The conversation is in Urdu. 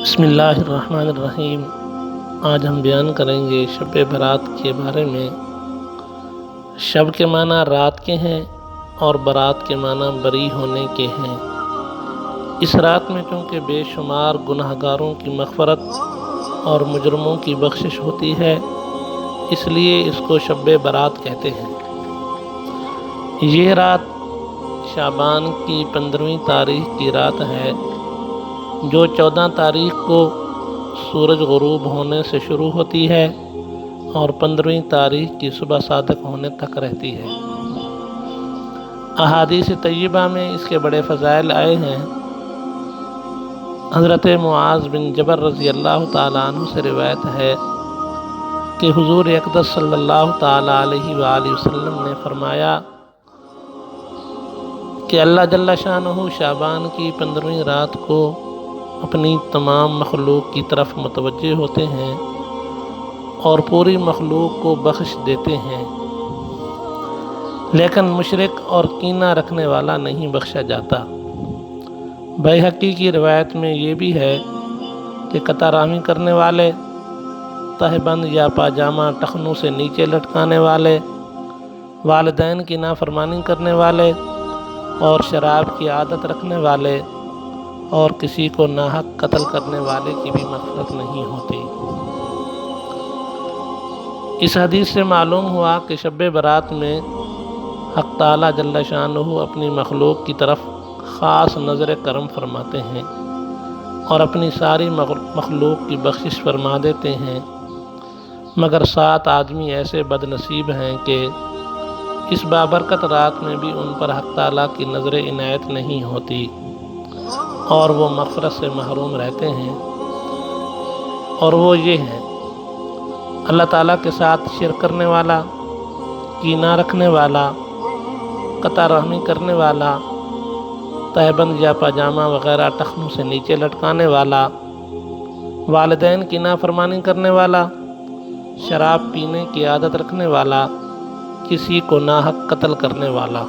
بسم اللہ الرحمن الرحیم۔ آج ہم بیان کریں گے شب برات کے بارے میں۔ شب کے معنی رات کے ہیں اور برات کے معنی بری ہونے کے ہیں۔ اس رات میں چونکہ بے شمار گناہ گاروں کی مغفرت اور مجرموں کی بخشش ہوتی ہے، اس لیے اس کو شب برات کہتے ہیں۔ یہ رات شعبان کی 15ویں تاریخ کی رات ہے، جو 14 تاریخ کو سورج غروب ہونے سے شروع ہوتی ہے اور 15ویں تاریخ کی صبح صادق ہونے تک رہتی ہے۔ احادیث طیبہ میں اس کے بڑے فضائل آئے ہیں۔ حضرت معاذ بن جبل رضی اللہ تعالیٰ عنہ سے روایت ہے کہ حضور اقدس صلی اللہ تعالیٰ علیہ وآلہ وسلم نے فرمایا کہ اللہ جل شانہ شعبان کی 15ویں رات کو اپنی تمام مخلوق کی طرف متوجہ ہوتے ہیں اور پوری مخلوق کو بخش دیتے ہیں، لیکن مشرک اور کینہ رکھنے والا نہیں بخشا جاتا۔ بیہقی کی روایت میں یہ بھی ہے کہ قطع رحمی کرنے والے، تہبند یا پاجامہ ٹخنوں سے نیچے لٹکانے والے، والدین کی نافرمانی کرنے والے اور شراب کی عادت رکھنے والے اور کسی کو ناحق قتل کرنے والے کی بھی مغفرت نہیں ہوتی۔ اس حدیث سے معلوم ہوا کہ شب برات میں حق تعالیٰ جل شانہ اپنی مخلوق کی طرف خاص نظر کرم فرماتے ہیں اور اپنی ساری مخلوق کی بخشش فرما دیتے ہیں، مگر 7 آدمی ایسے بد نصیب ہیں کہ اس بابرکت رات میں بھی ان پر حق تعالیٰ کی نظر عنایت نہیں ہوتی اور وہ مغفرت سے محروم رہتے ہیں، اور وہ یہ ہیں: اللہ تعالیٰ کے ساتھ شرک کرنے والا، کینہ رکھنے والا، قطع رحمی کرنے والا، تہبند یا پاجامہ وغیرہ ٹخنوں سے نیچے لٹکانے والا، والدین کی نافرمانی کرنے والا، شراب پینے کی عادت رکھنے والا، کسی کو ناحق قتل کرنے والا۔